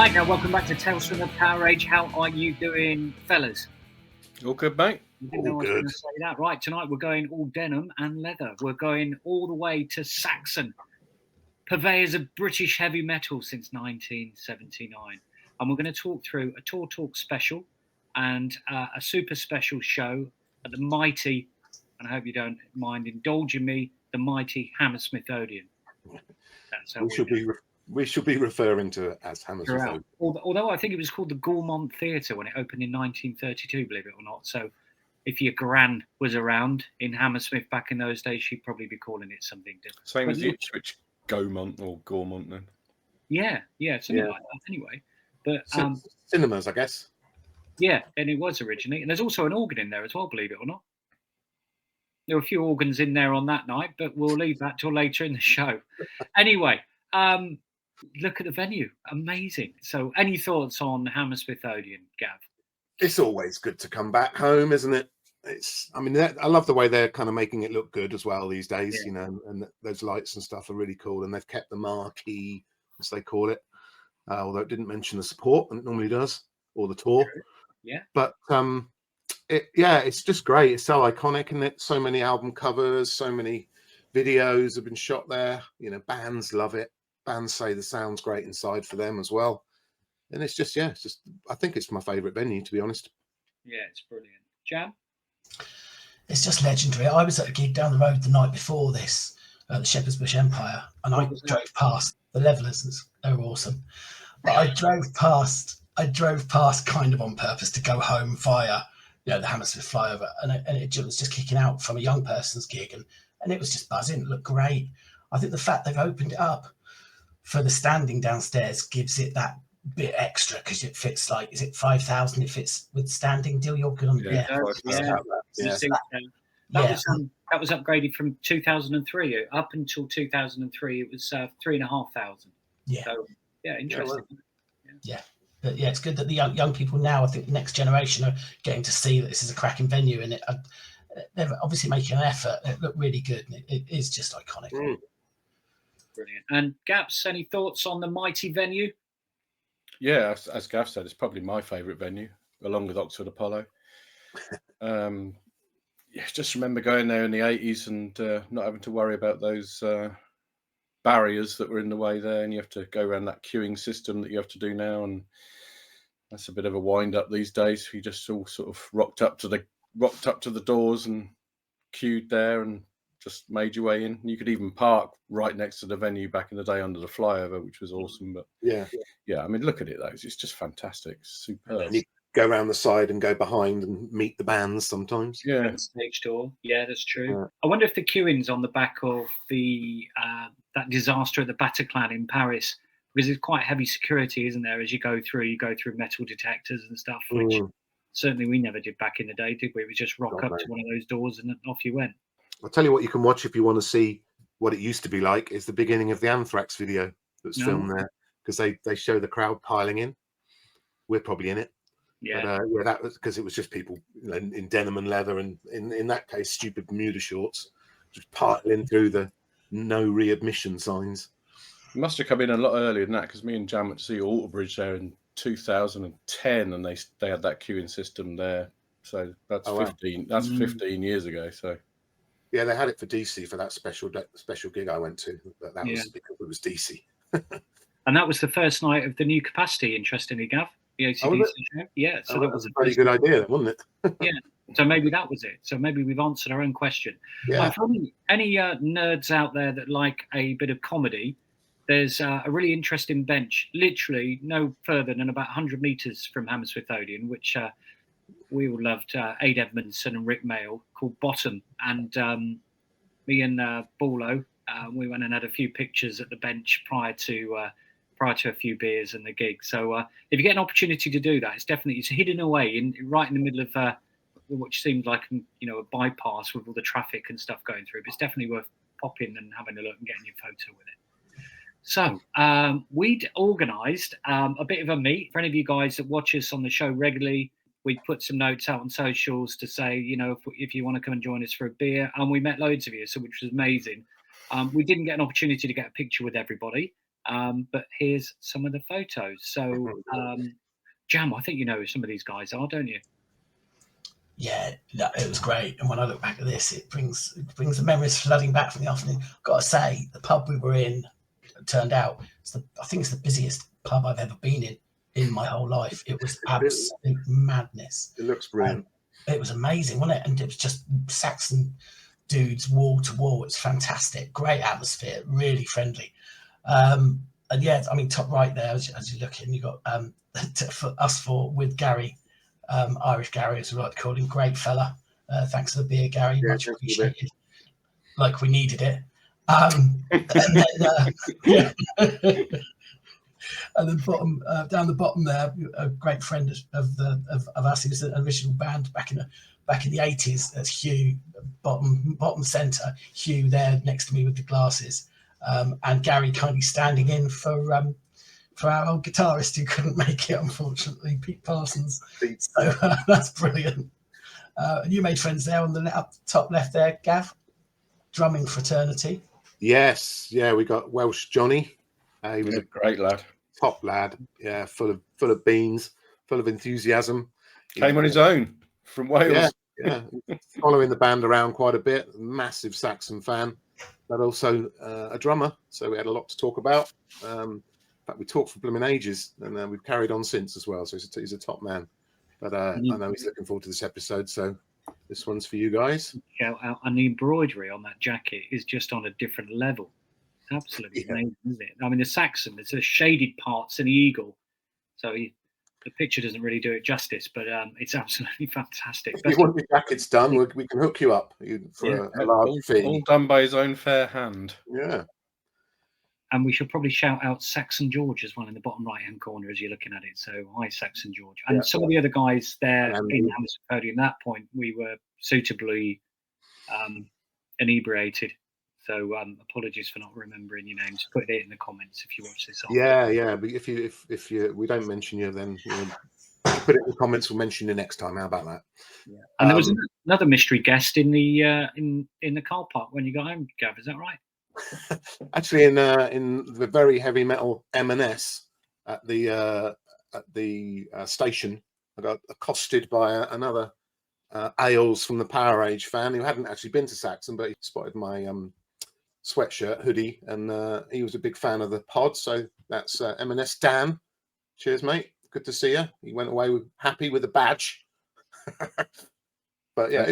Right, now welcome back to Tales from the PowerAge. How are you doing, fellas? All good, mate. All good. Say that. Right, tonight we're going all denim and leather. We're going all the way to Saxon, purveyors of British heavy metal since 1979. And we're going to talk through a Tour Talk special and a super special show at the mighty, and I hope you don't mind indulging me, the mighty Hammersmith Odeon. That's how we should be referring to it as Hammersmith Odeon. Although I think it was called the Gaumont Theatre when it opened in 1932, believe it or not. So if your gran was around in Hammersmith back in those days, she'd probably be calling it something different. Same as the Ipswich Gaumont or Gaumont then. Yeah, something like that anyway. But cinemas, I guess. Yeah, and it was originally. And there's also an organ in there as well, believe it or not. There were a few organs in there on that night, but we'll leave that till later in the show. Anyway, look at the venue. Amazing. So any thoughts on Hammersmith Odeon, Gav? It's always good to come back home, isn't it? I love the way they're kind of making it look good as well these days, you know, and those lights and stuff are really cool. And they've kept the marquee, as they call it, although it didn't mention the support, and it normally does, or the tour. Yeah. But it's just great. It's so iconic, and it so many album covers, so many videos have been shot there. You know, bands love it. Bands say the sound's great inside for them as well. And it's just, I think it's my favourite venue, to be honest. Yeah, it's brilliant. Jam? It's just legendary. I was at a gig down the road the night before this at the Shepherd's Bush Empire, and I drove past the Levelers. They were awesome. But I drove past kind of on purpose to go home via, the Hammersmith flyover, and it was just kicking out from a young person's gig, and it was just buzzing. It looked great. I think the fact they've opened it up for the standing downstairs gives it that bit extra, because it fits, like, is it 5,000? It fits with standing. Deal, you're good on That was upgraded from 2003. Up until 2003, it was 3,500. Yeah. So interesting. But it's good that the young people now, I think the next generation, are getting to see that this is a cracking venue, and they're obviously making an effort. It looked really good, and it is just iconic. Brilliant. And Gaps, any thoughts on the mighty venue? Yeah, as Gav said, it's probably my favourite venue, along with Oxford Apollo. Just remember going there in the 80s and not having to worry about those barriers that were in the way there, and you have to go around that queuing system that you have to do now, and that's a bit of a wind up these days. You just all sort of rocked up to the doors and queued there and just made your way in. You could even park right next to the venue back in the day under the flyover, which was awesome. But I mean, look at it though; it's just fantastic, superb. And you go around the side and go behind and meet the bands sometimes. Yeah, stage door. Yeah, that's true. I wonder if the queuing's on the back of the that disaster at the Bataclan in Paris, because it's quite heavy security, isn't there? As you go through metal detectors and stuff, which certainly we never did back in the day, did we? We just rock up to one of those doors and off you went. I'll tell you what you can watch if you want to see what it used to be like, is the beginning of the Anthrax video that's filmed there, because they show the crowd piling in. We're probably in it. Yeah. But, that was because it was just people in denim and leather, and in that case, stupid Bermuda shorts, just piling through the no readmission signs. It must have come in a lot earlier than that, because me and Jam went to see Alterbridge there in 2010, and they had that queuing system there. So that's 15. That's 15 years ago. So. Yeah, they had it for DC for that special gig I went to, but that was because it was DC. And that was the first night of the new capacity, interestingly, Gav. The AC/DC show. Yeah, so that was a pretty good idea, wasn't it? Yeah, so maybe that was it. So maybe we've answered our own question. Yeah. For any nerds out there that like a bit of comedy, there's a really interesting bench, literally no further than about 100 metres from Hammersmith Odeon, which we all loved, Aid Edmondson and Rick Mail, called Bottom. And me and Ballo, we went and had a few pictures at the bench prior to a few beers and the gig. So if you get an opportunity to do that, it's hidden away right in the middle of what seemed like a bypass with all the traffic and stuff going through. But it's definitely worth popping and having a look and getting your photo with it. So we'd organised a bit of a meet for any of you guys that watch us on the show regularly. We put some notes out on socials to say, if you want to come and join us for a beer, and we met loads of you, which was amazing. We didn't get an opportunity to get a picture with everybody, But here's some of the photos. So, Jam, I think you know who some of these guys are, don't you? Yeah, no, it was great. And when I look back at this, it brings the memories flooding back from the afternoon. Got to say, the pub we were in turned out, I think it's the busiest pub I've ever been in my whole life. It was absolute madness. It looks brilliant. It was amazing, wasn't it? And it was just Saxon dudes wall to wall. It's fantastic. Great atmosphere, really friendly. And yeah, I mean, top right there, as you look in, you got for us four with Gary. Irish Gary, as we like to call him, great fella. Thanks for the beer, Gary. Yeah, much appreciated. Like we needed it. And then bottom down the bottom there, a great friend of us. He was an original band back in the 80s. That's Hugh, bottom centre. Hugh there next to me with the glasses, and Gary kindly standing in for our old guitarist who couldn't make it, unfortunately, Pete Parsons. So that's brilliant. And you made friends there on the up top left there, Gav. Drumming fraternity. Yes, yeah, we got Welsh Johnny. He was a great lad, top lad. Yeah, full of beans, full of enthusiasm. Came on his own from Wales. Yeah, following the band around quite a bit. Massive Saxon fan, but also a drummer. So we had a lot to talk about. In fact, we talked for blooming ages, and we've carried on since as well. So he's a top man. But I know he's looking forward to this episode. So this one's for you guys. Shout out, and the embroidery on that jacket is just on a different level. It's absolutely amazing, isn't it? I mean, the Saxon, there's a shaded parts and the eagle. So the picture doesn't really do it justice, but it's absolutely fantastic. If you want your jackets done, we can hook you up for a large fee. All done by his own fair hand. Yeah. And we should probably shout out Saxon George as well in the bottom right-hand corner as you're looking at it. So hi, Saxon George. And some of the other guys there in Hammersmith Odeon, at that point, we were suitably inebriated. So apologies for not remembering your names. Put it in the comments if you watch this. Yeah. But if you we don't mention you, then put it in the comments. We'll mention you next time. How about that? Yeah. And there was another mystery guest in the car park when you got home, Gav. Is that right? Actually, in the very heavy metal M&S at the station, I got accosted by another Ailes from the PowerAge fan who hadn't actually been to Saxon, but he spotted my sweatshirt hoodie, and he was a big fan of the pod. So that's M&S Dan. Cheers, mate. Good to see you. He went away happy with a badge. But yeah,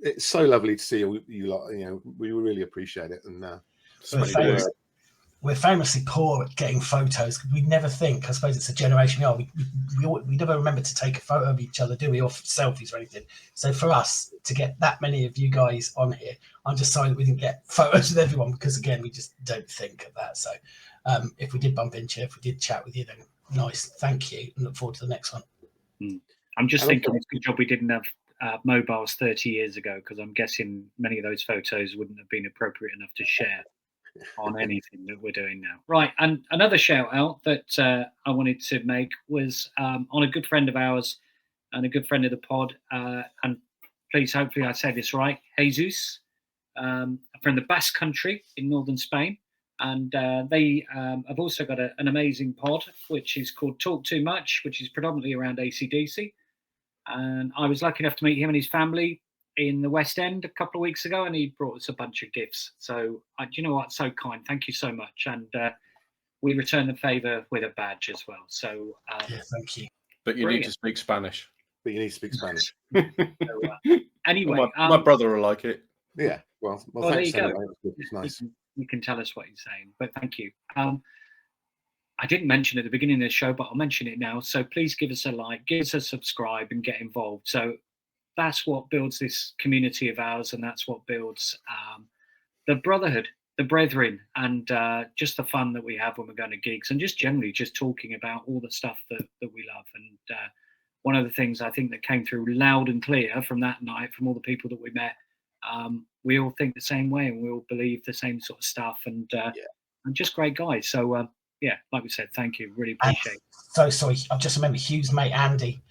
it's so lovely to see you lot. We really appreciate it. And we're famously poor at getting photos. We never think. I suppose it's a generation. We never remember to take a photo of each other, do we, or selfies or anything. So for us to get that many of you guys on here, I'm just sorry that we didn't get photos with everyone, because again, we just don't think of that. So if we did bump into you, if we did chat with you, then nice, thank you, and look forward to the next one. I'm just thinking it's a good job we didn't have mobiles 30 years ago, because I'm guessing many of those photos wouldn't have been appropriate enough to share on anything that we're doing now. Right, and another shout out that I wanted to make was on a good friend of ours and a good friend of the pod, and please, hopefully I say this right, Jesus, from the Basque Country in northern Spain. And they have also got an amazing pod, which is called Talk Too Much, which is predominantly around AC/DC. And I was lucky enough to meet him and his family in the West End a couple of weeks ago, and he brought us a bunch of gifts. So, do you know what? So kind. Thank you so much. And we return the favour with a badge as well. So, thank you. But you need to speak Spanish. Anyway, my brother will like it. Yeah. Well, thanks. There you go. It's nice. You can tell us what you're saying, but thank you. I didn't mention at the beginning of the show, but I'll mention it now. So please give us a like, give us a subscribe, and get involved. So that's what builds this community of ours, and that's what builds the brotherhood, the brethren, and just the fun that we have when we're going to gigs, and just generally just talking about all the stuff that we love. And one of the things I think that came through loud and clear from that night, from all the people that we met, we all think the same way, and we all believe the same sort of stuff, and just great guys. So like we said, thank you, really appreciate it. So sorry, I've just remembered Hugh's mate Andy,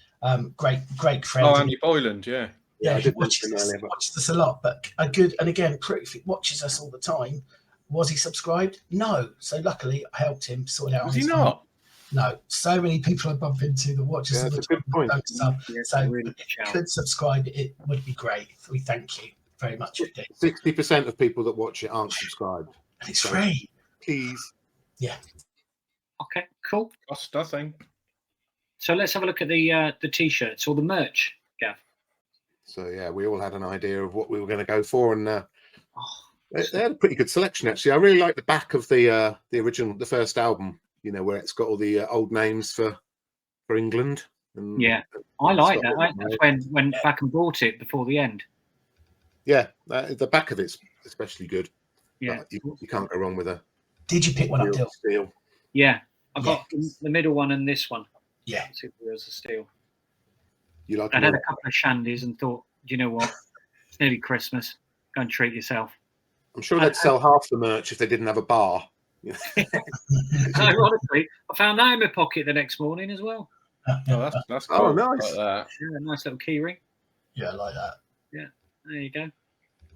great friend. Oh, Andy Boyland, yeah, he watches us a lot, but a good, and again, proof it watches us all the time. Was he subscribed? No. So luckily, I helped him sort it out. Was on he his not? phone. No. So many people I bump into that watches. Yeah, that's a good point. Sub. Yeah, So really if you could subscribe, it would be great. We thank you very much. 60% of people that watch it aren't subscribed. And it's free. Please. Yeah. Okay, cool. Cost nothing. So let's have a look at the t-shirts or the merch, Gav. So yeah, we all had an idea of what we were going to go for, and Oh, they had a pretty good selection actually. I really like the back of the original, the first album. You know, where it's got all the old names for England. And, yeah, I like that. That's when went back and bought it before the end. Yeah, the back of it's especially good. Yeah, you can't go wrong with a. Did you pick one up, Dill? Steel. yeah. I got the middle one and this one. Yeah, Superheroes of Steel. You like? I had a couple of shandies and thought, do you know what? It's nearly Christmas. Go and treat yourself. I'm sure they'd sell half the merch if they didn't have a bar. Ironically, I found that in my pocket the next morning as well. Oh, that's cool. Oh, nice. Like that. Yeah, a nice little key ring. Yeah, I like that. Yeah, there you go.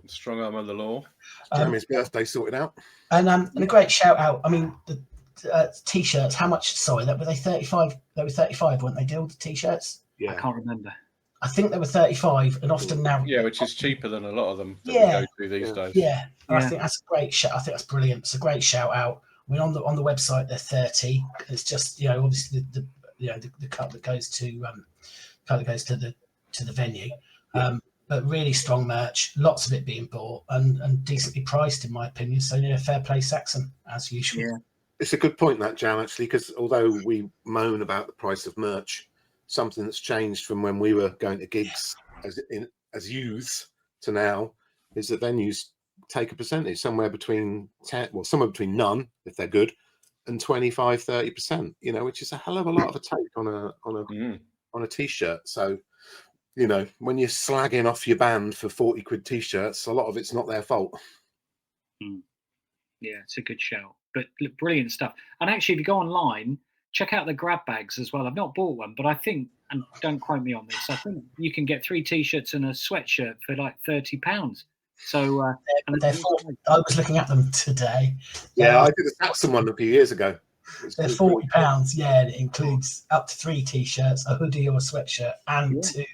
Strong arm of the law. Jeremy's birthday sorted out. And a great shout out. I mean, the t-shirts. How much? Sorry, that were they 35? They were 35, weren't they? Deal the t-shirts. Yeah, I can't remember. I think they were 35, and often now. Yeah, which is cheaper than a lot of them that we Yeah. go through these days. Yeah, I think that's a great shout. I think that's brilliant. It's a great shout out. I mean, on the website they're 30. It's just obviously the cut that goes to the venue. But really strong merch, lots of it being bought and decently priced in my opinion. So fair play Saxon as usual. Yeah. it's a good point that, Jan, actually, because although we moan about the price of merch, something that's changed from when we were going to gigs as youths to now is that venues take a percentage, somewhere between somewhere between none if they're good and 25-30%, which is a hell of a lot of a take on a t-shirt. So when you're slagging off your band for 40 quid t-shirts, a lot of it's not their fault. Yeah, it's a good shout, but brilliant stuff. And actually, if you go online, check out the grab bags as well. I've not bought one, but I think, and don't quote me on this, I think you can get 3 t-shirts and a sweatshirt for like £30. So they're 40, I was looking at them today. Yeah, I did a Saxon one a few years ago. They're £40. Yeah, and it includes up to 3 t-shirts, a hoodie or a sweatshirt, and 2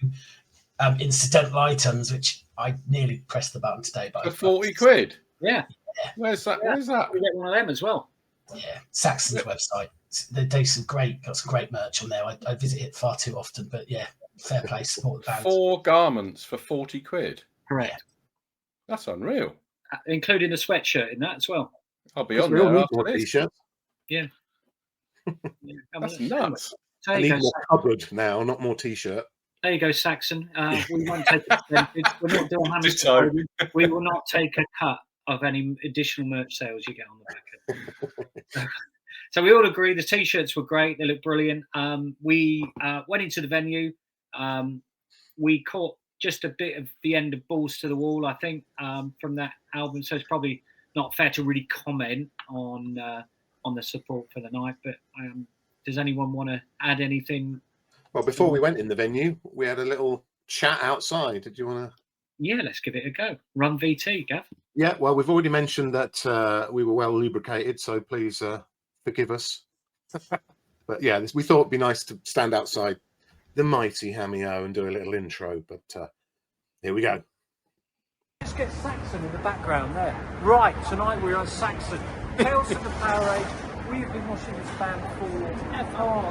incidental items, which I nearly pressed the button today. But for 40 quid? Yeah. Where's that? Where's that? We get one of them as well. Yeah, Saxon's website. They do got some great merch on there. I visit it far too often, but yeah, fair play, support the band. 4 garments for 40 quid. Correct. Yeah. That's unreal. Including a sweatshirt in that as well. I'll be on there after this. T-shirts. Yeah. That's nuts. So I need more cupboard now, not more t-shirt. there you go, Saxon. We won't take a percentage. We're not doing Hammersmith. We will not take a cut of any additional merch sales you get on the back end. So we all agree the t-shirts were great. They look brilliant. We went into the venue. We caught just a bit of the end of Balls to the Wall, I think, from that album. So it's probably not fair to really comment on the support for the night. But does anyone want to add anything? Well, before we went in the venue, we had a little chat outside. Did you want to? Yeah, let's give it a go. Run VT, Gav. Yeah, well, we've already mentioned that we were well lubricated, so please forgive us. But yeah, we thought it'd be nice to stand outside the mighty Hammy and do a little intro. But here we go. Let's get Saxon in the background there. Right, tonight we're on Saxon. Tales from the PowerAge. We've been watching this band for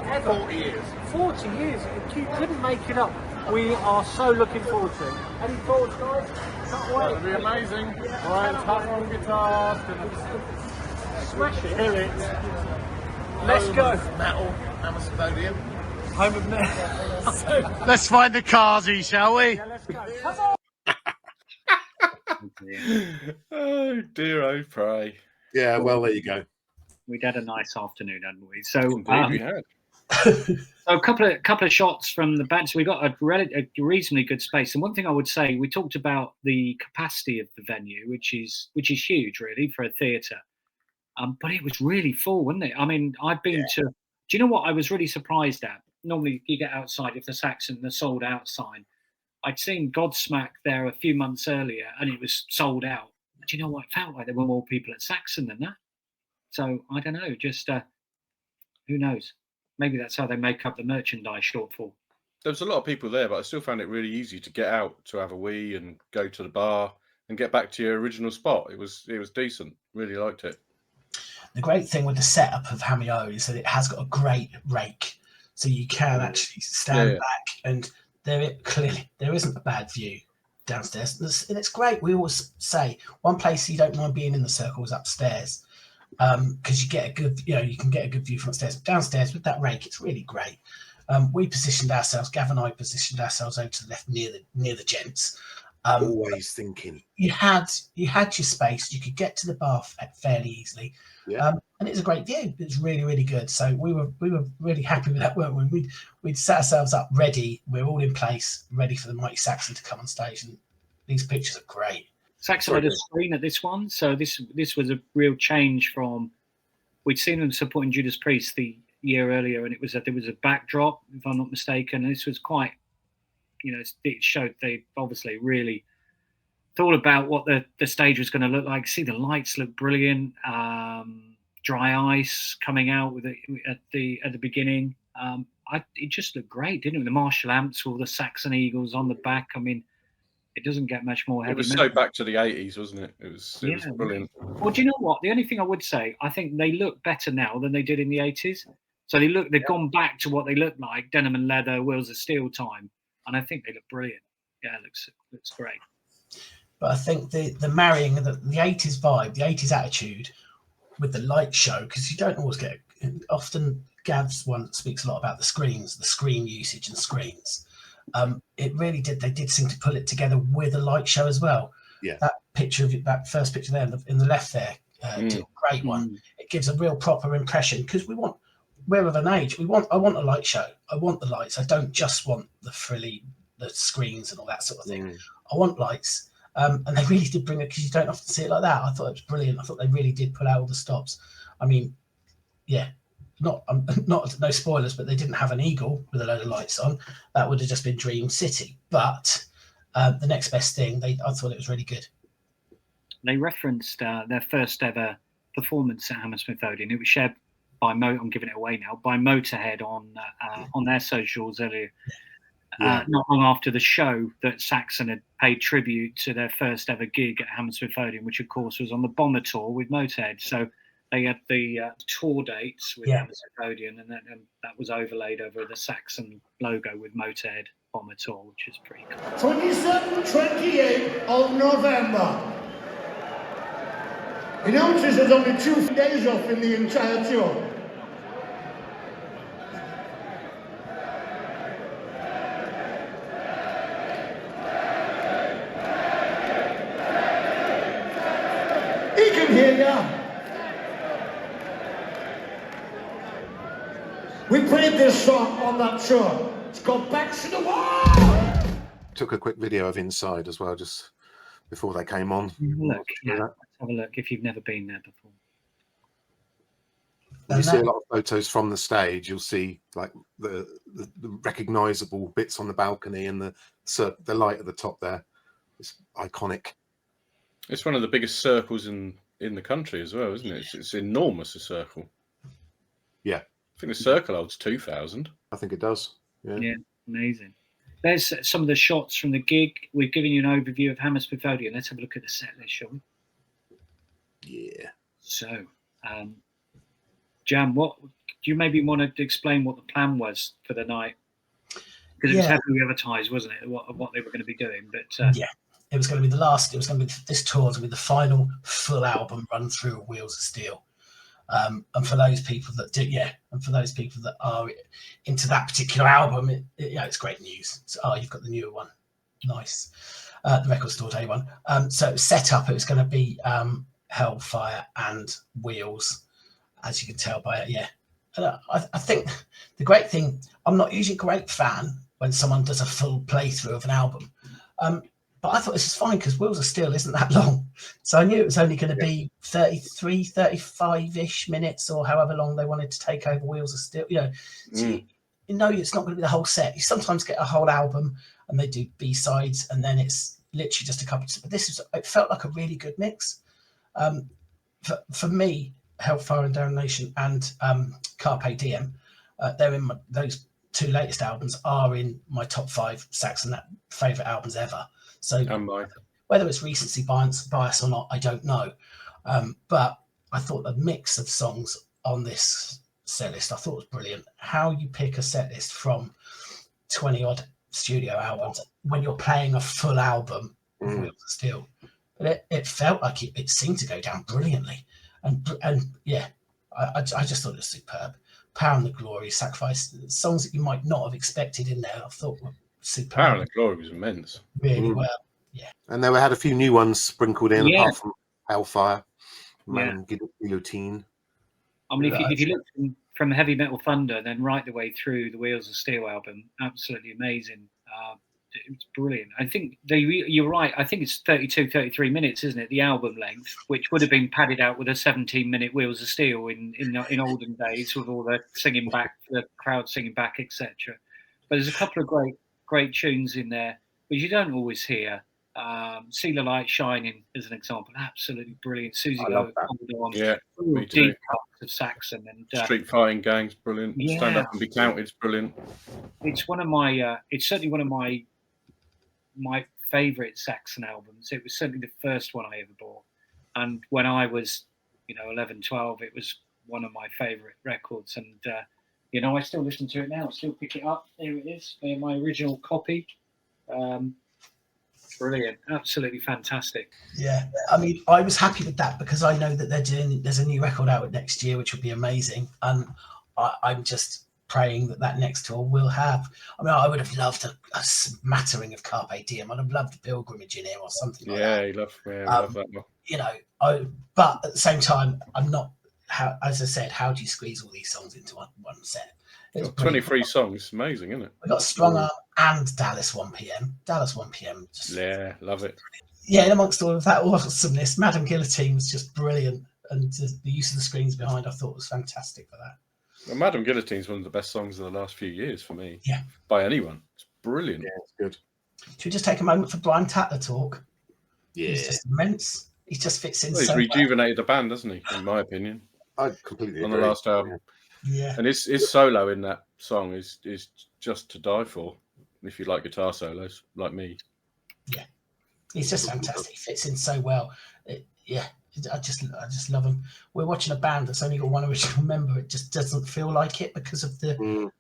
ever. 40 years. 40 years. You couldn't make it up. We are so looking forward to it. Any thoughts, guys? Can't wait. It'll be amazing. Right, top on guitars. Smash it. Kill it. Let's go. Metal, Hammersmith Odeon. Home of metal. Let's find the carsy, shall we? Yeah, let's go. Come on. Oh dear, oh pray. Yeah, well, there you go. We'd had a nice afternoon, hadn't we? So, Indeed, we had. so a couple of shots from the band. So we got a reasonably good space. And one thing I would say, we talked about the capacity of the venue, which is huge, really, for a theatre. But it was really full, wasn't it? I mean, I've been to. Do you know what I was really surprised at? Normally, you get outside if the Saxon, the sold out sign. I'd seen Godsmack there a few months earlier, and it was sold out do you know what? It felt like there were more people at Saxon than that. So I don't know. Just who knows? Maybe that's how they make up the merchandise shortfall. There was a lot of people there, but I still found it really easy to get out to have a wee and go to the bar and get back to your original spot. It was decent. Really liked it. The great thing with the setup of Hammy O is that it has got a great rake, so you can actually stand back, and there isn't a bad view downstairs, and it's great. We always say one place you don't mind being in the circle is upstairs, because you get a good, you can get a good view from upstairs. But downstairs with that rake, it's really great. We positioned ourselves, Gav and I positioned ourselves over to the left near the gents. Always thinking. You had your space. You could get to the bar fairly easily, and it was a great view. It was really, really good. So we were really happy with that, weren't we? We'd set ourselves up ready. We're all in place, ready for the mighty Saxon to come on stage, and these pictures are great. Saxon had a screen at this one, so this was a real change from we'd seen them supporting Judas Priest the year earlier, and there was a backdrop, if I'm not mistaken. And this was quite, it showed they obviously really thought about what the stage was going to look like. See, the lights look brilliant. Dry ice coming out with it at the beginning. It just looked great, didn't it? The Marshall amps, all the Saxon Eagles on the back. I mean, it doesn't get much more heavy. It was so back to the 80s, wasn't it? It was brilliant. Well, do you know what? The only thing I would say, I think they look better now than they did in the 80s. So they've gone back to what they looked like, denim and leather, wheels of steel time. And I think they look brilliant. Yeah, it looks great. But I think the marrying of the 80s vibe, the 80s attitude with the light show, because you don't always get, often Gav's one speaks a lot about the screens, the screen usage and screens. It really did. They did seem to pull it together with a light show as well. Yeah. That first picture there in the left there, did a great one. It gives a real proper impression, because we're of an age. I want a light show. I want the lights. I don't just want the screens and all that sort of thing. I want lights. And they really did bring it, because you don't often see it like that. I thought it was brilliant. I thought they really did pull out all the stops. I mean, not no spoilers, but they didn't have an eagle with a load of lights on. That would have just been Dream City. But the next best thing, I thought it was really good. They referenced their first ever performance at Hammersmith Odeon. It was shared by I'm giving it away now, by Motorhead on their socials earlier. Not long after the show, that Saxon had paid tribute to their first ever gig at Hammersmith Odeon, which of course was on the Bomber tour with Motorhead. So they had the tour dates with Hammersmith Odeon, and that was overlaid over the Saxon logo with Motorhead Bomber tour, which is pretty cool. 27-28 of November. He notices there's only 2 days off in the entire tour. He can hear ya. We played this song on that tour. It's called Back to the Wall. Took a quick video of inside as well, just before they came on. Look, let's have a look if you've never been there before. When you see a lot of photos from the stage, you'll see like the recognisable bits on the balcony and the light at the top there. It's iconic. It's one of the biggest circles in the country as well, isn't it? It's enormous, a circle. Yeah. I think the circle holds 2,000. I think it does. Yeah, amazing. There's some of the shots from the gig. We've given you an overview of Hammersmith Odeon. Let's have a look at the set list, shall we? Yeah. So, Jam, do you maybe want to explain what the plan was for the night? Because it was heavily advertised, wasn't it? What they were going to be doing, but it was going to be the last. It was going to be this tour. Was going to be the final full album run through Wheels of Steel. And for those people that and for those people that are into that particular album, it's great news. So, you've got the newer one, nice, the Record Store Day one. So set up, it was going to be Hellfire and Wheels, as you can tell by it. And I think the great thing, I'm not usually a great fan when someone does a full playthrough of an album. But I thought this is fine, because Wheels of Steel isn't that long. So I knew it was only going to be 33, 35-ish minutes, or however long they wanted to take over Wheels of Steel. So you know it's not going to be the whole set. You sometimes get a whole album and they do B-sides, and then it's literally just a couple. But it felt like a really good mix. For me, Hellfire and Damnation and Carpe Diem, they're in those 2 latest albums are in my top 5 Saxon favourite albums ever. So whether it's recency bias or not, I don't know. But I thought the mix of songs on this set list I thought was brilliant. How you pick a set list from 20 odd studio albums when you're playing a full album of Wheels of Steel. But it felt like it seemed to go down brilliantly. And yeah, I just thought it was superb. Power and the Glory, Sacrifice, songs that you might not have expected in there, I thought were superb. Power and the Glory was immense. Really well, yeah. And they had a few new ones sprinkled in, Yeah. apart from Hellfire, Yeah. Guillotine. I mean, if you look from Heavy Metal Thunder, then right the way through the Wheels of Steel album, absolutely amazing. It's brilliant. I think you're right. I think it's 32, 33 minutes, isn't it? The album length, which would have been padded out with a 17-minute Wheels of Steel in olden days, with all the singing back, the crowd singing back, etc. But there's a couple of great tunes in there, which you don't always hear. See the Light Shining as an example, absolutely brilliant. Susie Go, Odeon, yeah, me too. Deep cuts of Saxon and Street Fighting Gang's brilliant. Yeah. Stand Up and Be Counted's brilliant. It's one of my. It's certainly one of my favourite Saxon albums. It was certainly the first one I ever bought, and when I was 11, 12, it was one of my favourite records. And I still listen to it now. I still pick it up. There it is, my original copy. Brilliant, absolutely fantastic. Yeah, I mean, I was happy with that because I know that there's a new record out next year, which would be amazing, and I'm just praying that next tour will have. I mean, I would have loved a smattering of Carpe Diem. I'd have loved a Pilgrimage in here or something like that. Yeah, love that one. But at the same time, I'm not. As I said, how do you squeeze all these songs into one set? It's 23 songs, amazing, isn't it? We got Strong Arm and Dallas 1 PM. Dallas 1 PM. Yeah, love it. Yeah, and amongst all of that awesomeness, Madame Guillotine was just brilliant, and the use of the screens behind I thought was fantastic for that. Well, Madame Guillotine's one of the best songs of the last few years for me. Yeah, by anyone. It's brilliant. Yeah, it's good. Should we just take a moment for Brian Tatler talk? Yeah, he's just immense. He just fits in. He's rejuvenated the band, hasn't he? In my opinion, I completely on agree. the last album. Yeah, and his solo in that song is just to die for. If you like guitar solos, like me. Yeah, he's just fantastic. He fits in so well. I just love him. We're watching a band that's only got one original member. It just doesn't feel like it because of the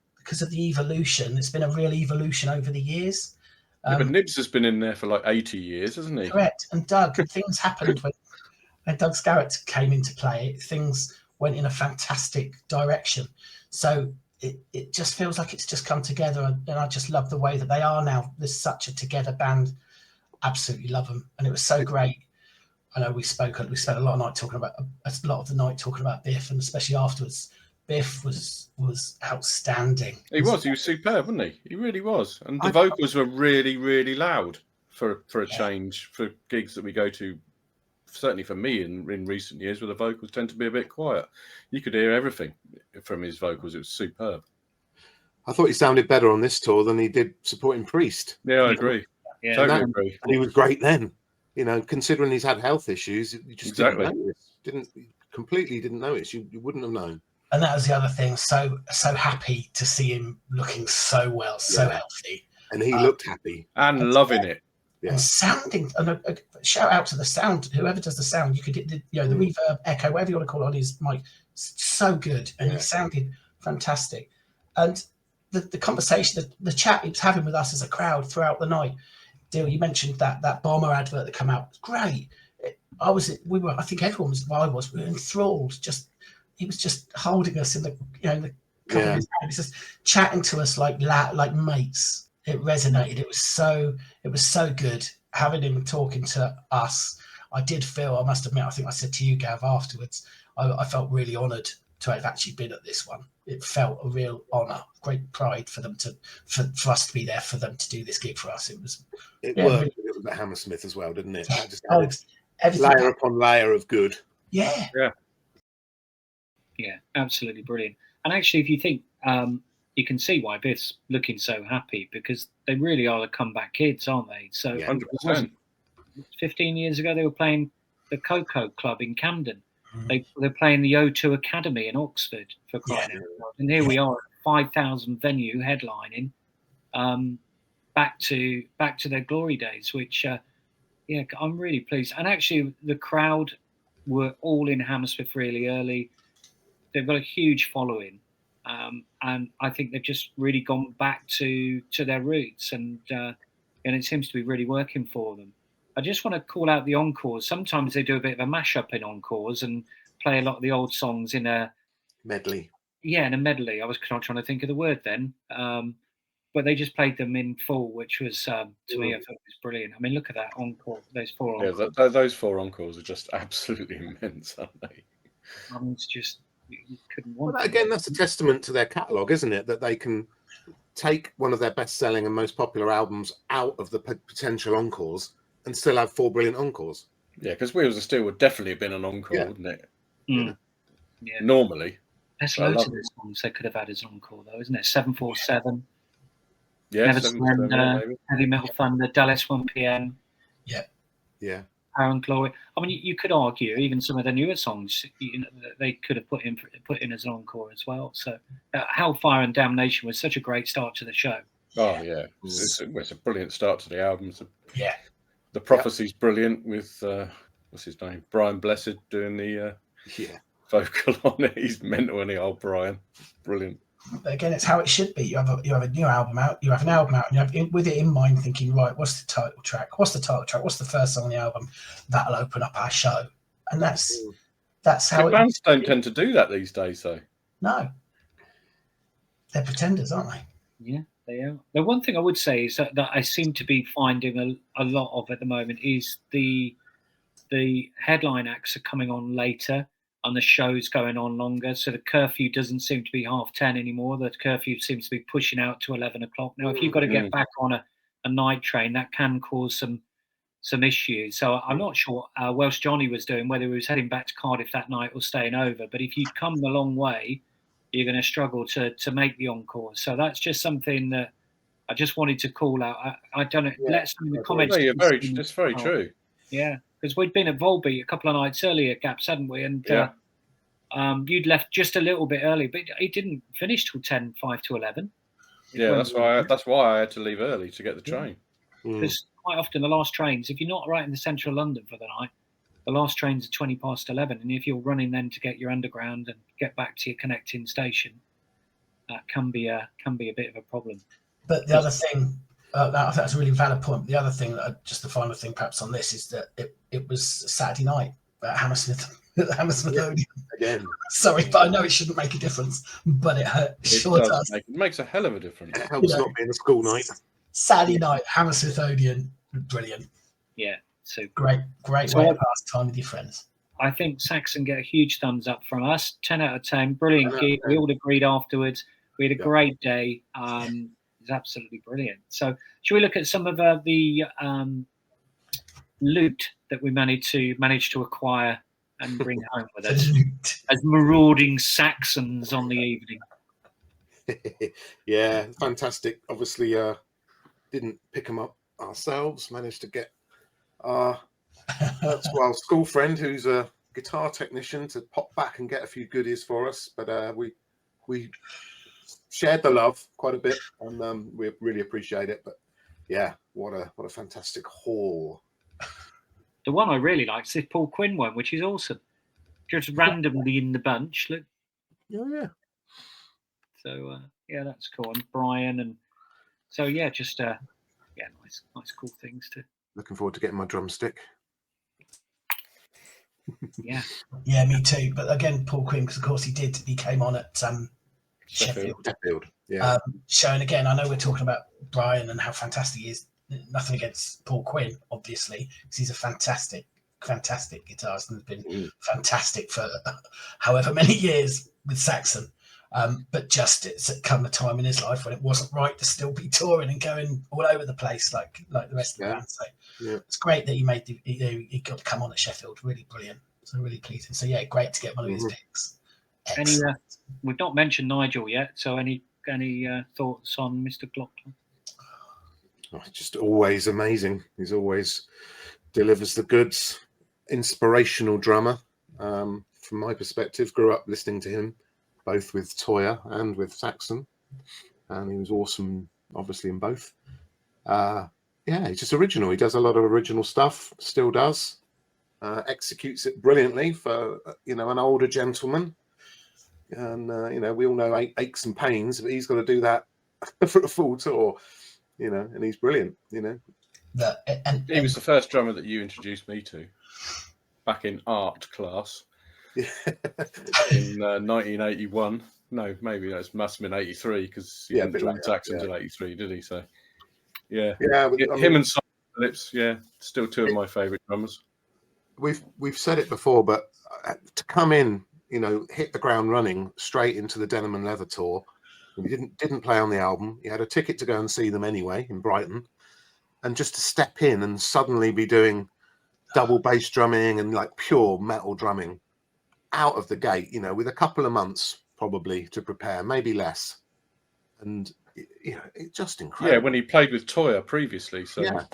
evolution. It's been a real evolution over the years. But Nibs has been in there for like 80 years, hasn't he? Correct. And Doug, things happened when Doug Scarrett came into play. Things went in a fantastic direction. So it just feels like it's just come together, and I just love the way that they are now. There's such a together band. Absolutely love them, and it was so great. I know we spent a lot of the night talking about Biff, and especially afterwards. Biff was outstanding. He was superb, wasn't he? He really was. And the vocals were really, really loud for a change for gigs that we go to. Certainly for me in recent years, where the vocals tend to be a bit quiet. You could hear everything from his vocals. It was superb. I thought he sounded better on this tour than he did supporting Priest. Yeah, I agree. Yeah, totally agree. And he was great then. Considering he's had health issues, you just didn't notice. You wouldn't have known. And that was the other thing. So happy to see him looking so well, so healthy. And he looked happy. And loving it. Yeah. And sounding, and a shout out to the sound, whoever does the sound, you could the reverb, echo, whatever you want to call it on his mic, so good. And he sounded fantastic. And the conversation, the chat he was having with us as a crowd throughout the night. Dil, you mentioned that Bomber advert that came out. Great. I think everyone was, we were enthralled. He was just holding us in the cup of his hand. He was just chatting to us like mates. It resonated. It was so good having him talking to us. I must admit, I think I said to you, Gav, afterwards, I felt really honoured to have actually been at this one. It felt a real honour, great pride for them for us to be there, for them to do this gig for us. It worked a little bit Hammersmith as well, didn't it? Just layer upon layer of good. Yeah, absolutely brilliant. And actually, if you think, you can see why Biff's looking so happy, because they really are the comeback kids, aren't they? So 100%. 15 years ago, they were playing the Cocoa Club in Camden. They're playing the O2 Academy in Oxford, for crying out loud. And here we are, 5,000 venue headlining, back to their glory days, which I'm really pleased. And actually, the crowd were all in Hammersmith really early. They've got a huge following, and I think they've just really gone back to their roots, and it seems to be really working for them. I just want to call out the encores. Sometimes they do a bit of a mashup in encores and play a lot of the old songs in a medley. Yeah, in a medley. I was trying to think of the word then, but they just played them in full, which was to me, I thought it was brilliant. I mean, look at that encore. Those 4 encores. Yeah, those 4 encores are just absolutely immense, aren't they? I mean, it's just you couldn't want. Well, again, that's a testament to their catalogue, isn't it? That they can take one of their best-selling and most popular albums out of the potential encores and still have 4 brilliant encores. Yeah, because Wheels of Steel would definitely have been an encore, wouldn't it? Yeah. Normally. There's loads of those songs they could have had as an encore, though, isn't it? 747. Yeah, Never Surrender, Heavy Metal Thunder, Dallas 1 PM. Yeah. Power and Glory. I mean, you could argue even some of the newer songs, they could have put in as an encore as well. So, Hellfire and Damnation was such a great start to the show. Oh yeah, it's a brilliant start to the album. Yeah. The Prophecy's brilliant with what's his name, Brian Blessed doing the vocal on it. He's mental, isn't he, old Brian? Brilliant. But again, it's how it should be. You have a new album out. You have an album out, and you have with it in mind, thinking, right, what's the title track? What's the title track? What's the first song on the album? That'll open up our show, and that's how bands don't tend to do that these days, though. No, they're pretenders, aren't they? Yeah, they are. The one thing I would say is that I seem to be finding a lot of at the moment is the headline acts are coming on later. And the show's going on longer, so the curfew doesn't seem to be 10:30 anymore. The curfew seems to be pushing out to 11 o'clock. Now, if you've got to get back on a night train, that can cause some issues. So I'm not sure what Welsh Johnny was doing, whether he was heading back to Cardiff that night or staying over. But if you'd come the long way, you're going to struggle to make the encore. So that's just something that I just wanted to call out. I don't know. Yeah. Let some in the comments. No, that's very true. Yeah. Because we'd been at Volbeat a couple of nights earlier, Gaps, hadn't we? And you'd left just a little bit early, but it didn't finish till 5 to 11. Yeah, that's why I had to leave early to get the train. Because quite often the last trains, if you're not right in the centre of London for the night, the last trains are 20 past 11. And if you're running then to get your underground and get back to your connecting station, that can be a bit of a problem. But the other thing, I think that's a really valid point. The other thing, just the final thing perhaps on this, is that it was Saturday night at Hammersmith Odeon. Again. Sorry, but I know it shouldn't make a difference, but it sure does. It makes a hell of a difference. It helps not being a school night. Saturday night, Hammersmith Odeon, brilliant. Yeah, so great way to pass time with your friends. I think Saxon get a huge thumbs up from us. 10 out of 10, brilliant gig. We all agreed afterwards. We had a great day. It's absolutely brilliant. So, should we look at some of the loot that we managed to acquire and bring home with us as marauding Saxons on the evening? Yeah, fantastic. Obviously, didn't pick them up ourselves. Managed to get our school friend, who's a guitar technician, to pop back and get a few goodies for us. But we shared the love quite a bit, and we really appreciate it. But yeah, what a fantastic haul. The one I really like is the Paul Quinn one, which is awesome. Just randomly in the bunch. Look. Oh, yeah. So yeah, that's cool. And Brian, and so yeah, just nice cool things to. Looking forward to getting my drumstick. Yeah. Yeah, me too. But again, Paul Quinn, because of course he came on at Sheffield. Yeah. Showing again, I know we're talking about Brian and how fantastic he is. Nothing against Paul Quinn, obviously, because he's a fantastic guitarist and has been fantastic for however many years with Saxon. But just it's come a time in his life when it wasn't right to still be touring and going all over the place like the rest of the band. So it's great that he got to come on at Sheffield. Really brilliant. So really pleasing. So yeah, great to get one of his picks. We've not mentioned Nigel yet. So any thoughts on Mr. Glockler? Oh, just always amazing. He's always delivers the goods, inspirational drummer. From my perspective, grew up listening to him, both with Toyah and with Saxon, and he was awesome, obviously, in both. Yeah, he's just original. He does a lot of original stuff, still does. Executes it brilliantly for, an older gentleman. And, we all know aches and pains, but he's got to do that for a full tour, and he's brilliant, He was the first drummer that you introduced me to back in art class in 1981. No, maybe that must have been 83 because he didn't join Saxon until 83, did he? So, yeah. Him and Simon Phillips, still two of my favourite drummers. We've said it before, but to come in, hit the ground running straight into the Denim and Leather tour. He didn't play on the album. He had a ticket to go and see them anyway in Brighton, and just to step in and suddenly be doing double bass drumming and like pure metal drumming out of the gate, with a couple of months probably to prepare, maybe less, and it's just incredible. Yeah, when he played with Toyah previously, so yeah.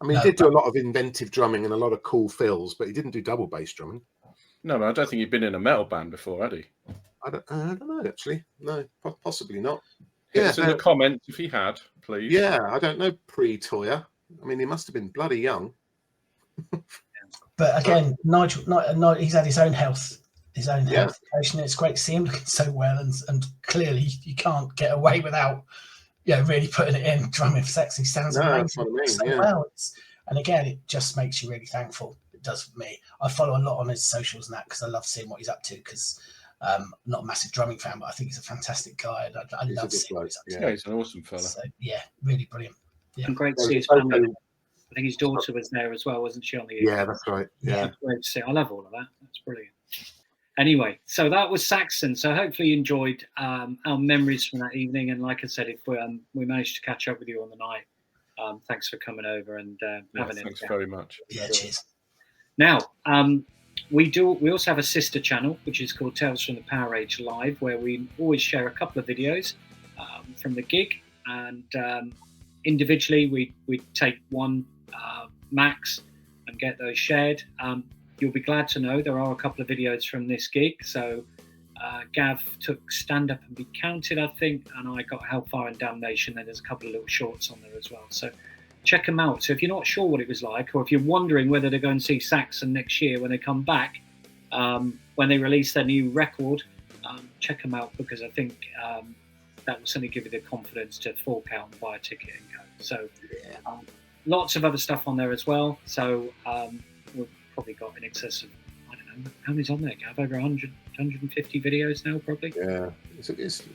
I mean, he did do a lot of inventive drumming and a lot of cool fills, but he didn't do double bass drumming. No, I don't think he'd been in a metal band before, had he? I don't know, actually. No, possibly not. Hit us in the comments if he had, please. Yeah, I don't know pre-Toyah. I mean, he must have been bloody young. But again, Nigel, he's had his own health condition. It's great to see him looking so well, and clearly you can't get away without, really putting it in drumming for Saxon. He sounds amazing, well. And again, it just makes you really thankful. It does for me. I follow a lot on his socials and that because I love seeing what he's up to. Because I'm not a massive drumming fan, but I think he's a fantastic guy, and I love seeing what he's up to. Yeah, he's an awesome fella. So, really brilliant. Yeah. And great to see his family. I think his daughter was there as well, wasn't she, on the evening? Yeah, that's right. Yeah. Great to see. I love all of that. That's brilliant. Anyway, so that was Saxon. So hopefully you enjoyed our memories from that evening. And like I said, if we managed to catch up with you on the night, thanks for coming over and having it. Thanks very much. Yeah, cheers. Now, we also have a sister channel, which is called Tales from the PowerAge Live, where we always share a couple of videos from the gig. And individually, we take one max and get those shared. You'll be glad to know there are a couple of videos from this gig. So Gav took Stand Up and Be Counted, I think, and I got Hellfire and Damnation. And there's a couple of little shorts on there as well. So check them out. So if you're not sure what it was like, or if you're wondering whether to go and see Saxon next year when they come back, when they release their new record, check them out, because I think that will certainly give you the confidence to fork out and buy a ticket and go. So lots of other stuff on there as well. So we've probably got in excess of, I don't know, how many's on there, Gav? Over 100, 150 videos now, probably? Yeah, it's a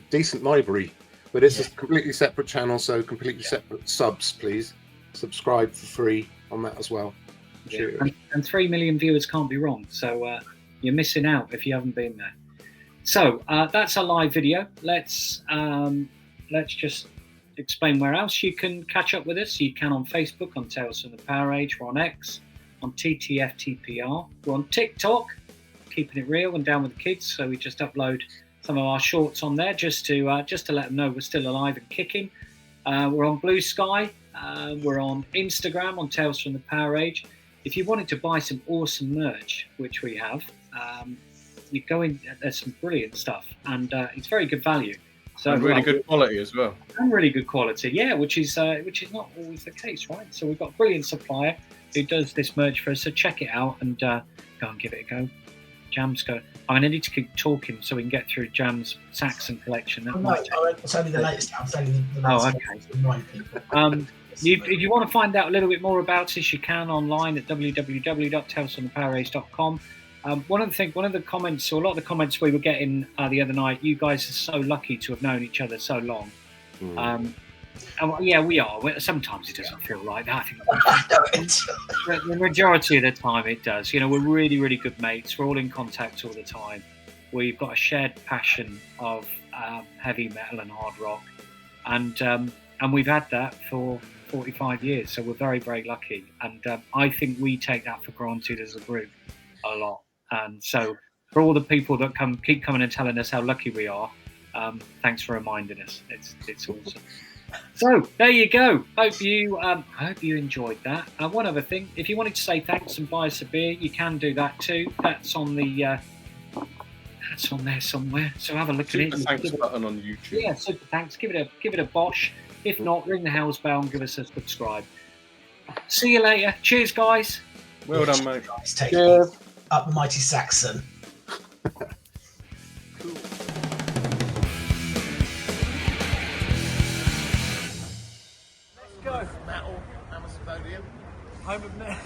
decent library, but it's a completely separate channel, so completely separate subs, please. Subscribe for free on that as well. Yeah. And 3 million viewers can't be wrong, so you're missing out if you haven't been there. So that's a live video. Let's just explain where else you can catch up with us. You can on Facebook, on Tales from the PowerAge. We're on X, on TFTPA. We're on TikTok, keeping it real and down with the kids. So we just upload some of our shorts on there just to let them know we're still alive and kicking. We're on Bluesky. We're on Instagram on Tales from the PowerAge. If you wanted to buy some awesome merch, which we have, you go in. There's some brilliant stuff, and it's very good value. So and really good quality as well. And really good quality, yeah, which is not always the case, right? So we've got a brilliant supplier who does this merch for us. So check it out and go and give it a go. Jam's go. I need to keep talking so we can get through Jam's Saxon collection. It's only the latest. I'm saying the latest. Oh, okay. If you want to find out a little bit more about us, you can online at www.talesfromthepowerage.com. One of the comments, or a lot of the comments we were getting the other night, you guys are so lucky to have known each other so long. Yeah, we are. Sometimes it doesn't feel like that. I think the majority of the time it does. We're really, really good mates. We're all in contact all the time. We've got a shared passion of heavy metal and hard rock, and we've had that for 45 years. So we're very, very lucky, and I think we take that for granted as a group a lot. And so for all the people that keep coming and telling us how lucky we are, thanks for reminding us. It's awesome. So there you go. Hope you enjoyed that. One other thing, if you wanted to say thanks and buy us a beer, you can do that too. That's on the that's on there somewhere. So have a look Super at it. thanks button on YouTube. Yeah, super thanks. Give it a bosh. If not, ring the Hell's Bell and give us a subscribe. See you later. Cheers, guys. Well done, mate. Guys, take Cheers. it. Up the mighty Saxon. Let's go. Metal, Hammersmith Odeon. Home of metal.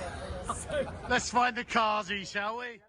Let's find the carsy, shall we?